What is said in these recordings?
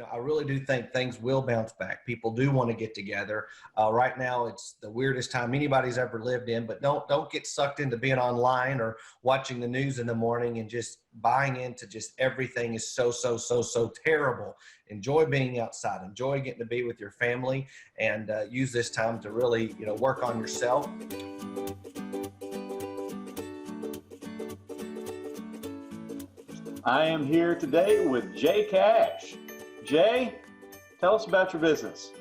I really do think things will bounce back. People do want to get together. Right now, it's the weirdest time anybody's ever lived in. But don't get sucked into being online or watching the news in the morning and just buying into just everything is so terrible. Enjoy being outside. Enjoy getting to be with your family, and use this time to really work on yourself. I am here today with Jay Cash. Jay, tell us about your business.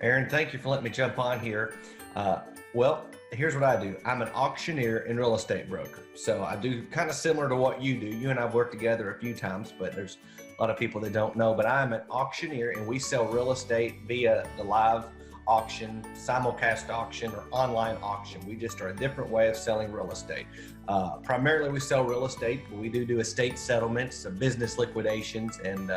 Aaron, thank you for letting me jump on here. Well, here's what I do. I'm an auctioneer and real estate broker. So I do kind of similar to what you do. You and I have worked together a few times, but there's a lot of people that don't know. But I'm an auctioneer, and we sell real estate via the live auction, simulcast auction, or online auction. We just are a different way of selling real estate. Primarily we sell real estate, but we do estate settlements, business liquidations, and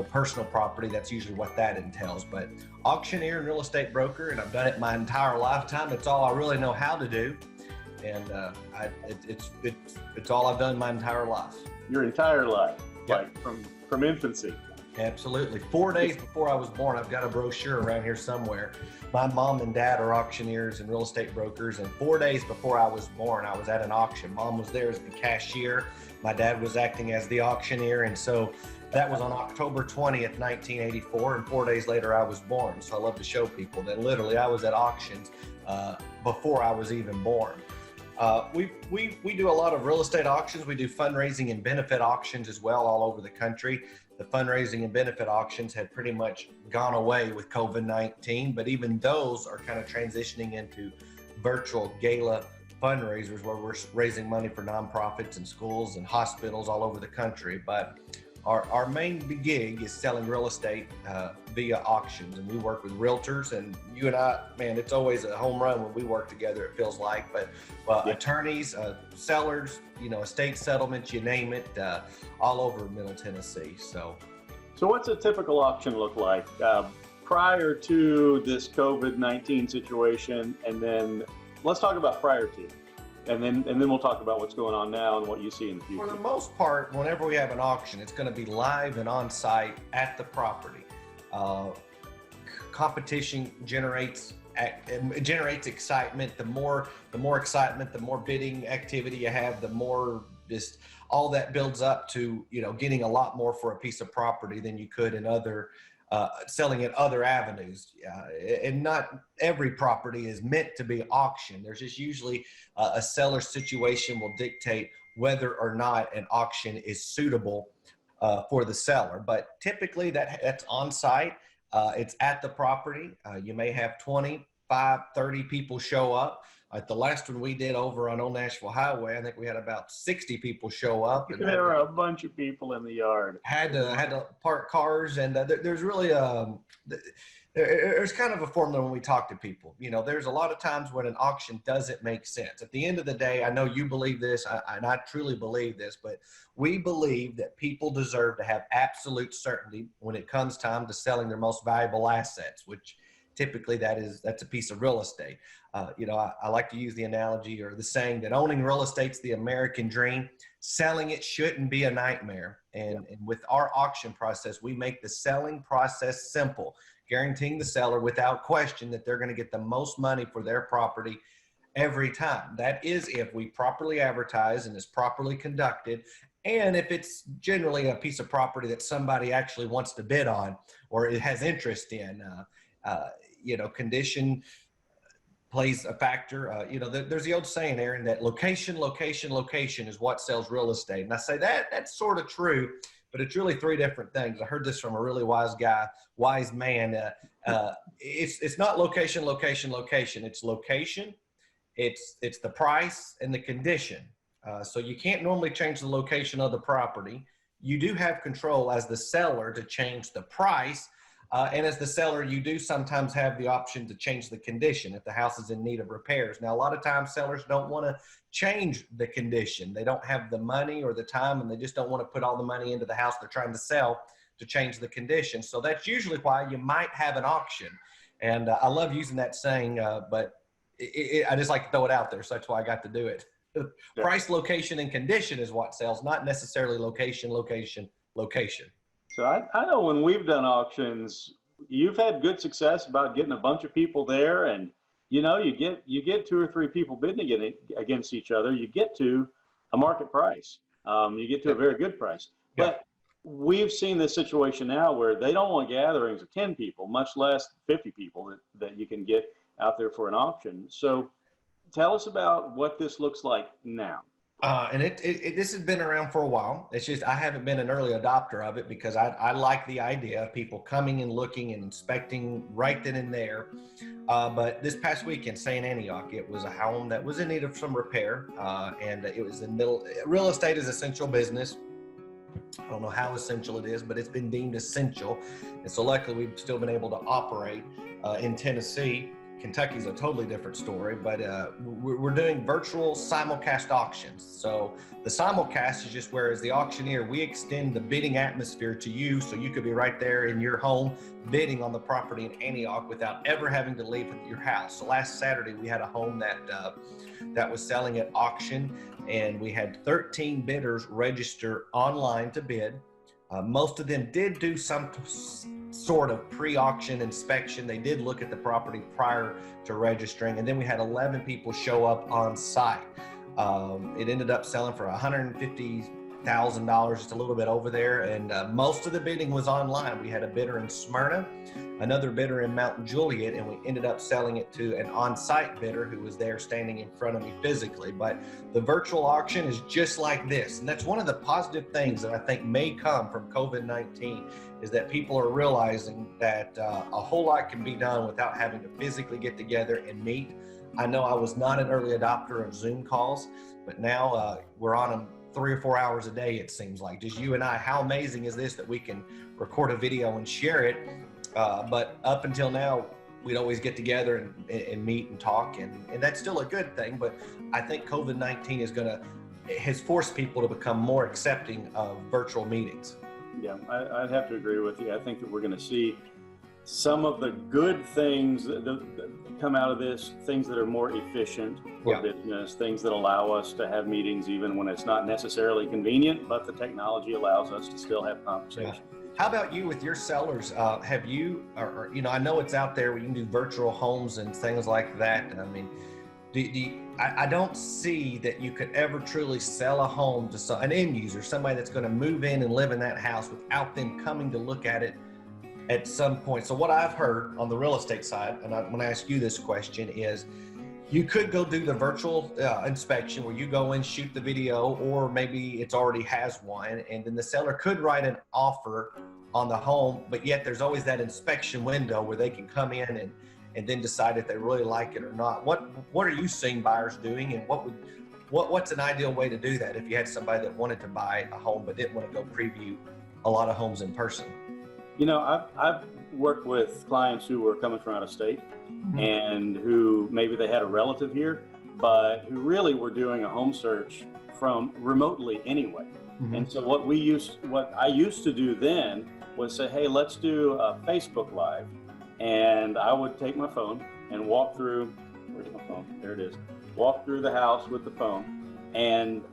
personal property. That's usually what that entails. But auctioneer and real estate broker, and I've done it my entire lifetime. It's all I really know how to do, and it's all I've done my entire life. Your entire life, Yep. like from infancy. Absolutely. 4 days before I was born, I've got a brochure around here somewhere. My mom and dad are auctioneers and real estate brokers, and 4 days before I was born, I was at an auction. Mom was there as the cashier. My dad was acting as the auctioneer, and so that was on October 20th, 1984, and 4 days later I was born. So I love to show people that literally I was at auctions before I was even born. We do a lot of real estate auctions. We do fundraising and benefit auctions as well all over the country. The fundraising and benefit auctions had pretty much gone away with COVID-19, but even those are kind of transitioning into virtual gala fundraisers where we're raising money for nonprofits and schools and hospitals all over the country. But our main gig is selling real estate via auctions, and we work with realtors, and you and I, man, it's always a home run when we work together, it feels like. But attorneys, sellers, estate settlements, you name it, all over Middle Tennessee. So what's a typical auction look like prior to this COVID-19 situation, and then let's talk about prior to. And then we'll talk about what's going on now and what you see in the future. For the most part, whenever we have an auction, it's going to be live and on site at the property. Competition generates excitement. The more excitement, the more bidding activity you have, the more just all that builds up to getting a lot more for a piece of property than you could in other selling at other avenues. And not every property is meant to be auctioned. There's just usually a seller situation will dictate whether or not an auction is suitable for the seller. But typically that's on site. It's at the property. You may have 25, 30 people show up. At the last one we did over on Old Nashville Highway, I think we had about 60 people show up. And there were a bunch of people in the yard. Had to park cars, and there's really there's kind of a formula when we talk to people. There's a lot of times when an auction doesn't make sense. At the end of the day, I know you believe this, and I truly believe this, but we believe that people deserve to have absolute certainty when it comes time to selling their most valuable assets, which typically that's a piece of real estate. I like to use the analogy or the saying that owning real estate's the American dream. Selling it shouldn't be a nightmare. And with our auction process, we make the selling process simple, guaranteeing the seller without question that they're going to get the most money for their property every time. That is if we properly advertise and is properly conducted, and if it's generally a piece of property that somebody actually wants to bid on or it has interest in. Condition plays a factor. There's the old saying, Aaron, that location is what sells real estate. And I say that's sort of true, but it's really three different things. I heard this from a really wise man. It's not location. It's location, it's the price and the condition. So you can't normally change the location of the property. You do have control as the seller to change the price. And as the seller, you do sometimes have the option to change the condition if the house is in need of repairs. Now, a lot of times sellers don't want to change the condition. They don't have the money or the time, and they just don't want to put all the money into the house they're trying to sell to change the condition. So that's usually why you might have an auction. And I love using that saying, but I just like to throw it out there. So that's why I got to do it. Price, location, and condition is what sells, not necessarily location. So I know when we've done auctions, you've had good success about getting a bunch of people there, and you get two or three people bidding against each other. You get to a market price. You get to a very good price. Yeah. But we've seen this situation now where they don't want gatherings of 10 people, much less 50 people that you can get out there for an auction. So tell us about what this looks like now. And this has been around for a while. It's just I haven't been an early adopter of it because I like the idea of people coming and looking and inspecting right then and there. But this past week in St. Antioch, it was a home that was in need of some repair, and it was in real estate is essential business. I don't know how essential it is, but it's been deemed essential. And so luckily we've still been able to operate in Tennessee. Kentucky's a totally different story, but we're doing virtual simulcast auctions. So the simulcast is just where as the auctioneer, we extend the bidding atmosphere to you so you could be right there in your home bidding on the property in Antioch without ever having to leave your house. So last Saturday we had a home that was selling at auction, and we had 13 bidders register online to bid. Most of them did do some sort of pre-auction inspection. They did look at the property prior to registering, and then we had 11 people show up on site. It ended up selling for $150,000, just a little bit over there, and most of the bidding was online. We had a bidder in Smyrna, another bidder in Mount Juliet, and we ended up selling it to an on-site bidder who was there standing in front of me physically. But the virtual auction is just like this, and that's one of the positive things that I think may come from COVID-19 is that people are realizing that a whole lot can be done without having to physically get together and meet. I know I was not an early adopter of Zoom calls, but now we're on them 3 or 4 hours a day, it seems like. Just you and I, how amazing is this that we can record a video and share it? But up until now, we'd always get together and meet and talk, and that's still a good thing. But I think COVID-19 has forced people to become more accepting of virtual meetings. Yeah, I'd have to agree with you. I think that we're going to see some of the good things that come out of this, things that are more efficient for business, things that allow us to have meetings even when it's not necessarily convenient, but the technology allows us to still have conversation. Yeah. How about you with your sellers? Have you, or I know it's out there where you can do virtual homes and things like that. I mean, I don't see that you could ever truly sell a home to an end user, somebody that's going to move in and live in that house without them coming to look at it at some point. So what I've heard on the real estate side, and when I ask you this question, is you could go do the virtual inspection where you go in, shoot the video, or maybe it's already has one, and then the seller could write an offer on the home, but yet there's always that inspection window where they can come in and then decide if they really like it or not. What are you seeing buyers doing, and what's an ideal way to do that if you had somebody that wanted to buy a home but didn't want to go preview a lot of homes in person? I've worked with clients who were coming from out of state and who maybe they had a relative here, but who really were doing a home search from remotely anyway. And so what I used to do then was say, hey, let's do a Facebook Live. And I would take my phone and walk through, where's my phone? There it is. Walk through the house with the phone and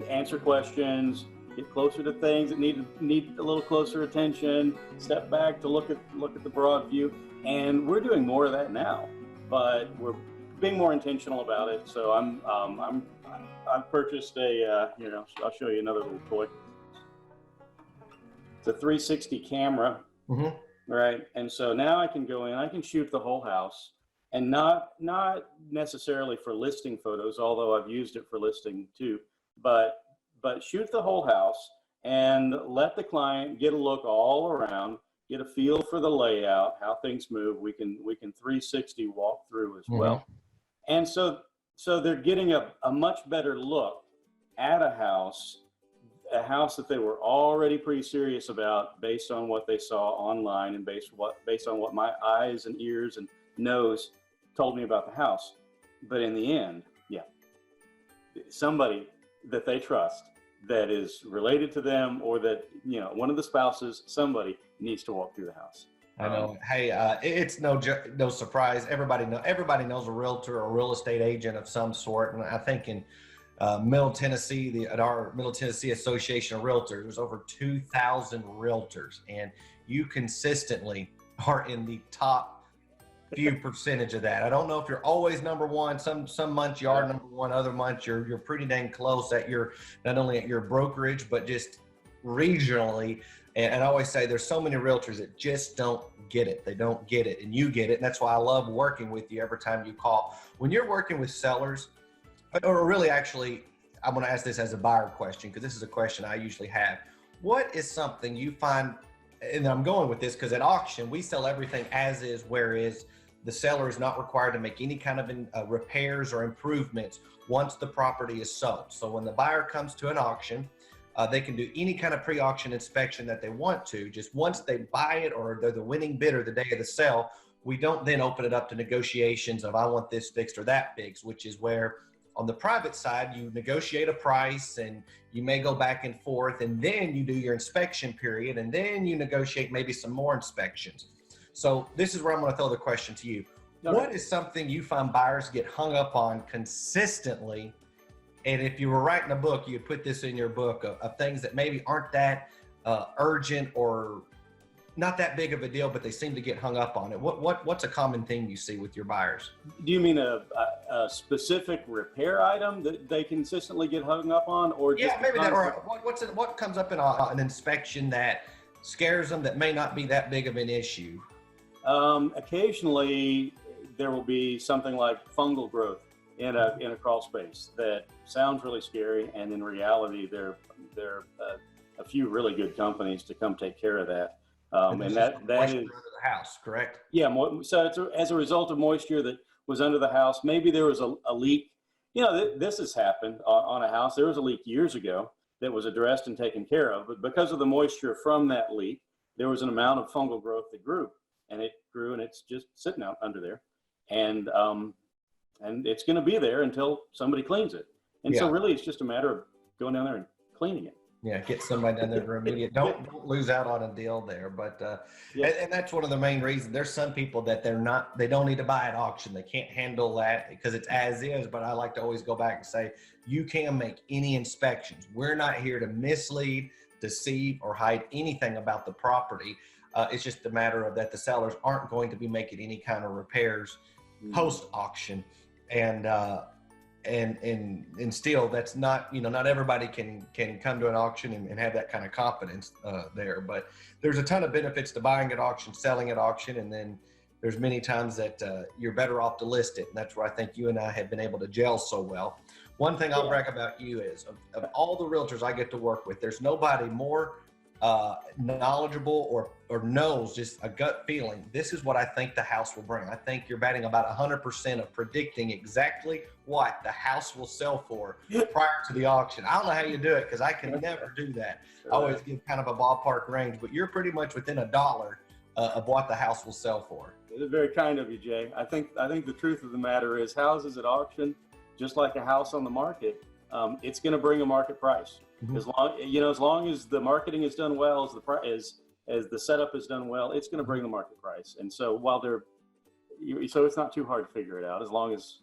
answer questions, get closer to things that need a little closer attention, step back to look at the broad view. And we're doing more of that now, but we're being more intentional about it. So I've purchased I'll show you another little toy. It's a 360 camera. Right. And so now I can go in, I can shoot the whole house, and not necessarily for listing photos, although I've used it for listing too, but shoot the whole house and let the client get a look all around, get a feel for the layout, how things move. We can 360 walk through as well. And so they're getting a much better look at a house that they were already pretty serious about based on what they saw online and based on what my eyes and ears and nose told me about the house. But in the end, somebody that they trust that is related to them, or that, one of the spouses, somebody needs to walk through the house. I know. Hey, it's no surprise. Everybody knows a realtor or real estate agent of some sort. And I think Middle Tennessee, at our Middle Tennessee Association of Realtors, there's over 2,000 realtors, and you consistently are in the top few percentage of that. I don't know if you're always number one. Some months you are number one, other months you're pretty dang close at your, not only at your brokerage, but just regionally. And I always say there's so many realtors that just don't get it. They don't get it, and you get it. And that's why I love working with you every time you call. When you're working with sellers, or really actually, I want to ask this as a buyer question, because this is a question I usually have. What is something you find, and I'm going with this because at auction, we sell everything as is, where is. The seller is not required to make any kind of repairs or improvements once the property is sold. So when the buyer comes to an auction, they can do any kind of pre-auction inspection that they want to. Just once they buy it or they're the winning bidder the day of the sale, we don't then open it up to negotiations of I want this fixed or that fixed, which is where on the private side, you negotiate a price and you may go back and forth, and then you do your inspection period, and then you negotiate maybe some more inspections. So this is where I'm going to throw the question to you. Okay. What is something you find buyers get hung up on consistently? And if you were writing a book, you'd put this in your book of things that maybe aren't that urgent or not that big of a deal, but they seem to get hung up on it. What's a common thing you see with your buyers? Do you mean a specific repair item that they consistently get hung up on, or just maybe that, or what comes up in an inspection that scares them that may not be that big of an issue? Occasionally, there will be something like fungal growth in a crawl space that sounds really scary, and in reality, there are a few really good companies to come take care of that. And that is under the house, correct? Yeah. So it's as a result of moisture that was under the house. Maybe there was a leak. You know, this has happened on a house. There was a leak years ago that was addressed and taken care of, but because of the moisture from that leak, there was an amount of fungal growth that grew, and it's just sitting out under there, and it's going to be there until somebody cleans it. And so really, it's just a matter of going down there and cleaning it. Yeah, get somebody down there to remediate. Don't lose out on a deal there. But and that's one of the main reasons. There's some people that they don't need to buy at auction. They can't handle that because it's as is. But I like to always go back and say, you can make any inspections. We're not here to mislead, deceive, or hide anything about the property. It's just a matter of that the sellers aren't going to be making any kind of repairs post auction. And still, that's not, not everybody can come to an auction and have that kind of confidence there. But there's a ton of benefits to buying at auction, selling at auction, and then there's many times that you're better off to list it. And that's where I think you and I have been able to gel so well. One thing I'll brag about you is of all the realtors I get to work with, there's nobody more knowledgeable or knows just a gut feeling. This is what I think the house will bring. I think you're batting about 100% of predicting exactly what the house will sell for prior to the auction. I don't know how you do it because I can never do that. I always give kind of a ballpark range, but you're pretty much within $1 of what the house will sell for. It's very kind of you, Jay. I think the truth of the matter is houses at auction, just like a house on the market, it's going to bring a market price. Mm-hmm. As long as the marketing is done well, as the setup is done well, it's going to bring the market price. And so so it's not too hard to figure it out. As long as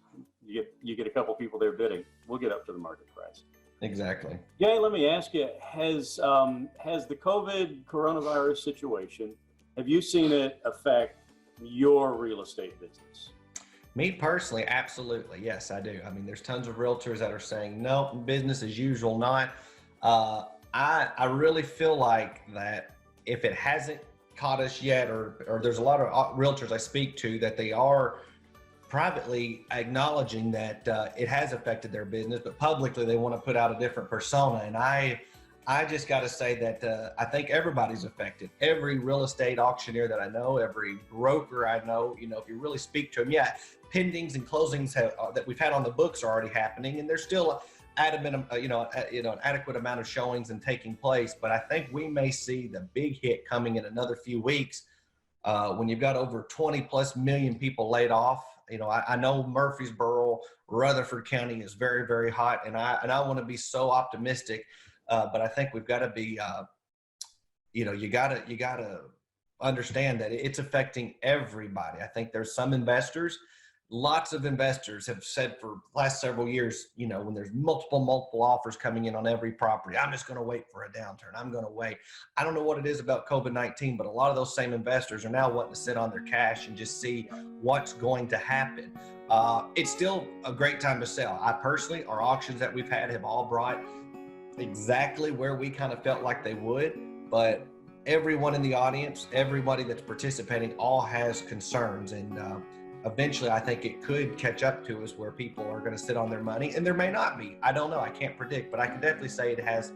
you get a couple people there bidding, we'll get up to the market price. Exactly. Jay, let me ask you: has the coronavirus situation, have you seen it affect your real estate business? Me personally, absolutely. Yes, I do. I mean, there's tons of realtors that are saying, no, business as usual, not. I really feel like that if it hasn't caught us yet, or there's a lot of realtors I speak to that they are privately acknowledging that it has affected their business, but publicly they want to put out a different persona. And I just got to say that I think everybody's affected. Every real estate auctioneer that I know, every broker I know, if you really speak to them, pendings and closings that we've had on the books are already happening, and there's still an adequate amount of showings and taking place. But I think we may see the big hit coming in another few weeks when you've got over 20 plus million people laid off. I know Murfreesboro, Rutherford County is very, very hot, and I want to be so optimistic. But I think we've got to be, you got to understand that it's affecting everybody. I think there's some investors lots of investors have said for the last several years, you know, when there's multiple offers coming in on every property, I'm just going to wait for a downturn. I'm going to wait. I don't know what it is about COVID-19, but a lot of those same investors are now wanting to sit on their cash and just see what's going to happen. It's still a great time to sell. I personally, our auctions that we've had have all brought exactly where we kind of felt like they would, but everyone in the audience, everybody that's participating, all has concerns, and eventually I think it could catch up to us where people are going to sit on their money, and there may not be. I don't know. I can't predict, but I can definitely say it has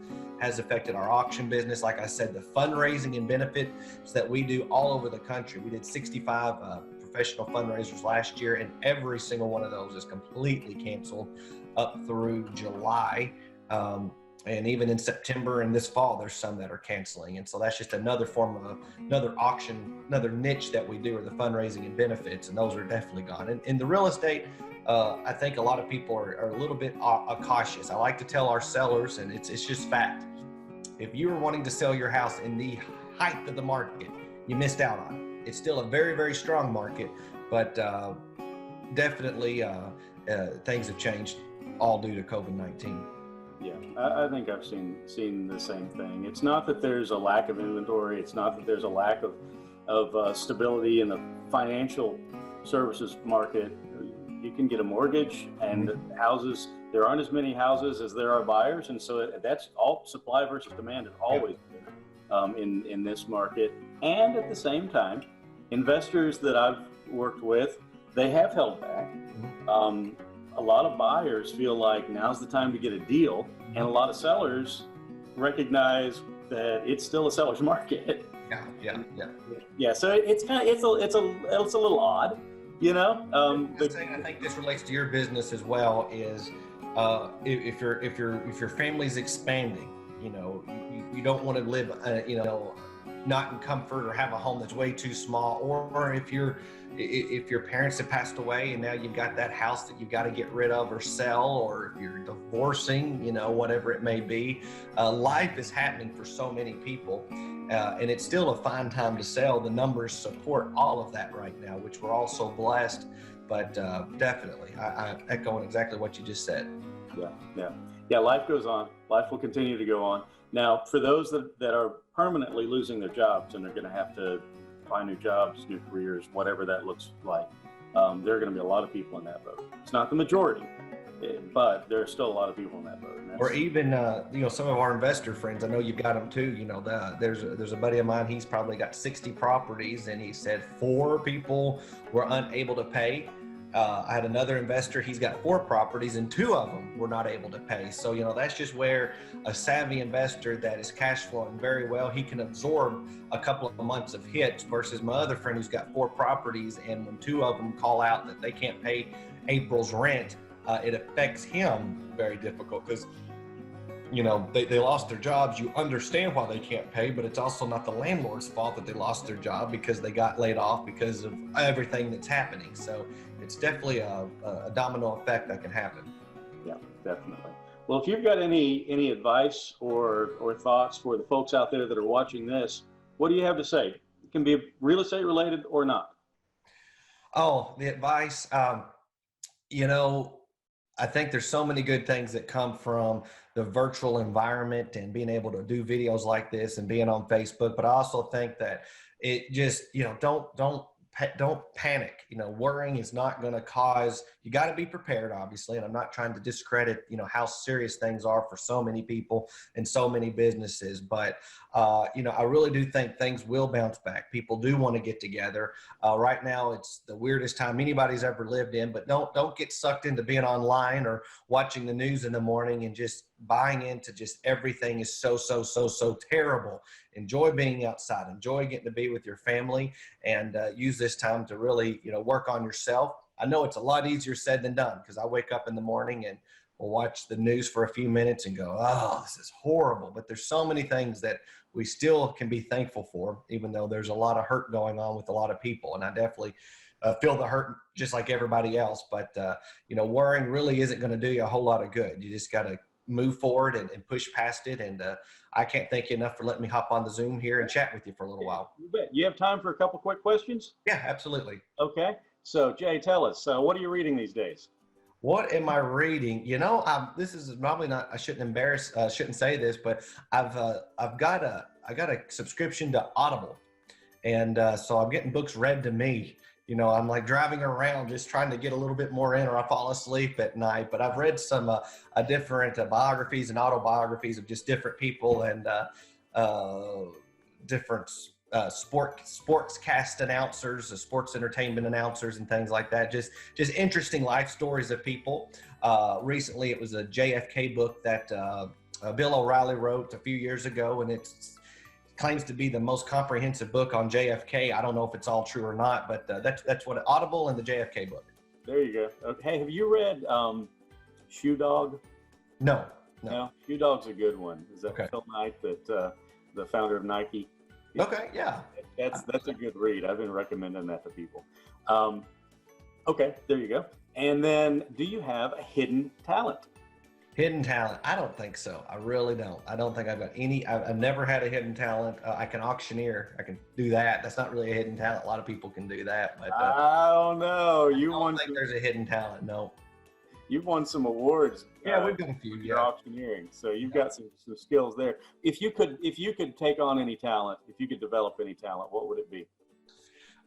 affected our auction business. Like I said, the fundraising and benefits that we do all over the country. We did 65 professional fundraisers last year, and every single one of those is completely canceled up through July. And even in September and this fall, there's some that are canceling. And so that's just another form of another auction, another niche that we do, are the fundraising and benefits. And those are definitely gone. And in the real estate, I think a lot of people are a little bit cautious. I like to tell our sellers, and it's just fact, if you were wanting to sell your house in the height of the market, you missed out on it. It's still a very, very strong market, but definitely things have changed all due to COVID-19. Yeah, I think I've seen the same thing. It's not that there's a lack of inventory. It's not that there's a lack of stability in the financial services market. You can get a mortgage, and houses, there aren't as many houses as there are buyers, and so that's all supply versus demand has always been in this market. And at the same time, investors that I've worked with, they have held back. A lot of buyers feel like now's the time to get a deal, and a lot of sellers recognize that it's still a seller's market. Yeah. So it's a little odd, you know. The thing I think this relates to your business as well is if your family's expanding, you know, you don't want to live, you know, not in comfort or have a home that's way too small, or if your parents have passed away and now you've got that house that you've got to get rid of or sell, or if you're divorcing, you know, whatever it may be, life is happening for so many people, and it's still a fine time to sell. The numbers support all of that right now, which we're all so blessed. But definitely, I echo exactly what you just said. Yeah. Life goes on. Life will continue to go on. Now, for those that are permanently losing their jobs and are going to have to find new jobs, new careers, whatever that looks like, there are going to be a lot of people in that boat. It's not the majority, but there are still a lot of people in that boat. Or even, you know, some of our investor friends, I know you've got them too. You know, there's a buddy of mine, he's probably got 60 properties, and he said 4 people were unable to pay. I had another investor, he's got 4 properties and 2 of them were not able to pay. So, you know, that's just where a savvy investor that is cash flowing very well, he can absorb a couple of months of hits, versus my other friend who's got 4 properties, and when 2 of them call out that they can't pay April's rent, it affects him very difficult, because, you know, they lost their jobs. You understand why they can't pay, but it's also not the landlord's fault that they lost their job because they got laid off because of everything that's happening. So it's definitely a domino effect that can happen. Yeah, definitely. Well, if you've got any advice or thoughts for the folks out there that are watching this, what do you have to say? It can be real estate related or not. Oh, the advice, you know, I think there's so many good things that come from the virtual environment and being able to do videos like this and being on Facebook. But I also think that it just, you know, don't panic. You know, worrying is not going to cause, you got to be prepared, obviously. And I'm not trying to discredit, you know, how serious things are for so many people and so many businesses. But, you know, I really do think things will bounce back. People do want to get together. Right now, it's the weirdest time anybody's ever lived in, but don't get sucked into being online or watching the news in the morning and just buying into just everything is so terrible. Enjoy being outside, enjoy getting to be with your family, and use this time to really, you know, work on yourself. I know it's a lot easier said than done, because I wake up in the morning and will watch the news for a few minutes and go, oh, this is horrible. But there's so many things that we still can be thankful for, even though there's a lot of hurt going on with a lot of people. And I definitely feel the hurt just like everybody else. But, you know, worrying really isn't going to do you a whole lot of good. You just got to move forward and push past it. And I can't thank you enough for letting me hop on the Zoom here and chat with you for a little while. You bet. You have time for a couple quick questions? Yeah, absolutely. Okay. So Jay, tell us, what are you reading these days? What am I reading? This is probably not. I shouldn't say this, but I've got a subscription to Audible, and so I'm getting books read to me. I'm like driving around just trying to get a little bit more in, or I fall asleep at night. But I've read some different biographies and autobiographies of just different people and different sportscast announcers, sports entertainment announcers, and things like that. Just interesting life stories of people. Recently, it was a JFK book that Bill O'Reilly wrote a few years ago, and it's claims to be the most comprehensive book on JFK. I don't know if it's all true or not, but that's what Audible and the JFK book. There you go. Okay. Hey, have you read Shoe Dog? No. Shoe Dog's a good one. Is that Okay. Phil Knight, that the founder of Nike? Okay, yeah. That's a good read. I've been recommending that to people. Okay, there you go. And then, do you have a hidden talent? Hidden talent? I don't think so. I really don't. I don't think I've got any. I've never had a hidden talent. I can auctioneer. I can do that. That's not really a hidden talent. A lot of people can do that, but I don't know. I don't think there's a hidden talent. No. You've won some awards. Yeah, we've done a few. Yeah, auctioneering. So you've got some skills there. If you could take on any talent, if you could develop any talent, what would it be?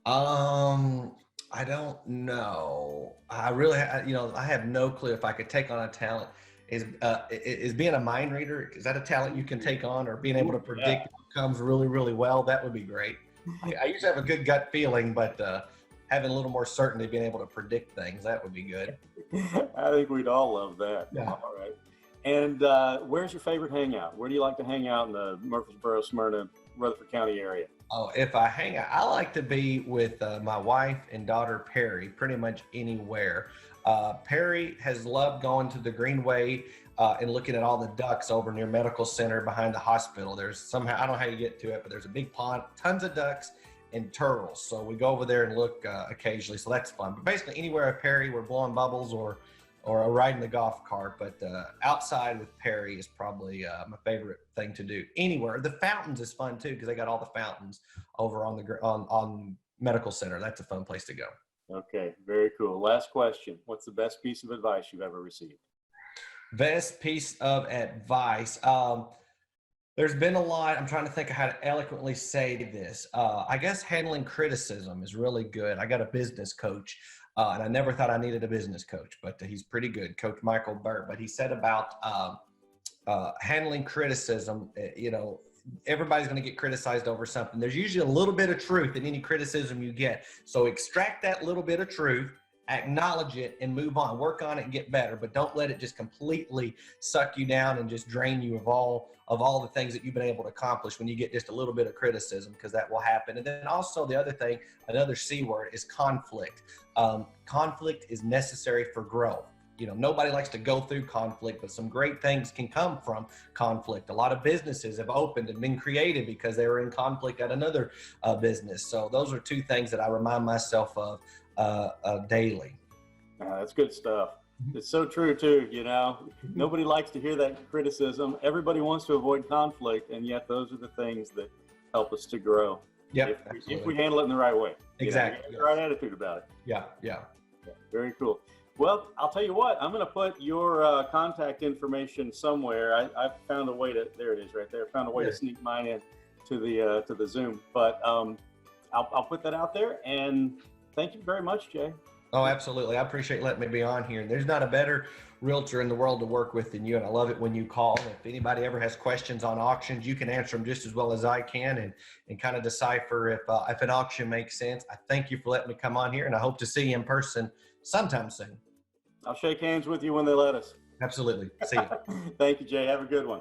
I don't know. I really, I have no clue if I could take on a talent. Is being a mind reader, is that a talent you can take on, or being able to predict outcomes really, really well? That would be great. I usually have a good gut feeling, but having a little more certainty, being able to predict things, that would be good. I think we'd all love that. Yeah. All right. And where's your favorite hangout? Where do you like to hang out in the Murfreesboro, Smyrna, Rutherford County area? Oh, if I hang out, I like to be with my wife and daughter, Perry, pretty much anywhere. Perry has loved going to the Greenway and looking at all the ducks over near Medical Center behind the hospital. There's somehow, I don't know how you get to it, but there's a big pond, tons of ducks and turtles. So we go over there and look occasionally. So that's fun. But basically anywhere at Perry, we're blowing bubbles or riding the golf cart. But outside with Perry is probably my favorite thing to do. Anywhere. The fountains is fun too, because they got all the fountains over on Medical Center. That's a fun place to go. Okay, very cool. Last question. What's the best piece of advice you've ever received? Best piece of advice. There's been a lot. I'm trying to think of how to eloquently say this. I guess handling criticism is really good. I got a business coach, and I never thought I needed a business coach, but he's pretty good, Coach Michael Burt. But he said about handling criticism, everybody's going to get criticized over something. There's usually a little bit of truth in any criticism you get. So extract that little bit of truth, acknowledge it, and move on. Work on it and get better, but don't let it just completely suck you down and just drain you of all the things that you've been able to accomplish when you get just a little bit of criticism, because that will happen. And then also the other thing, another C word, is conflict. Conflict is necessary for growth. Nobody likes to go through conflict, but some great things can come from conflict. A lot of businesses have opened and been created because they were in conflict at another business. So those are two things that I remind myself of daily. That's good stuff. It's so true too. Nobody likes to hear that criticism. Everybody wants to avoid conflict, and yet those are the things that help us to grow. Yep, if we handle it in the right way. Exactly. The right attitude about it. Yeah. Very cool. Well, I'll tell you what, I'm going to put your contact information somewhere. I found a way to, there it is right there. I found a way to sneak mine in to the Zoom, but I'll put that out there, and thank you very much, Jay. Oh, absolutely. I appreciate letting me be on here. There's not a better realtor in the world to work with than you, and I love it when you call. If anybody ever has questions on auctions, you can answer them just as well as I can, and kind of decipher if an auction makes sense. I thank you for letting me come on here, and I hope to see you in person sometime soon. I'll shake hands with you when they let us. Absolutely. See you. Thank you, Jay. Have a good one.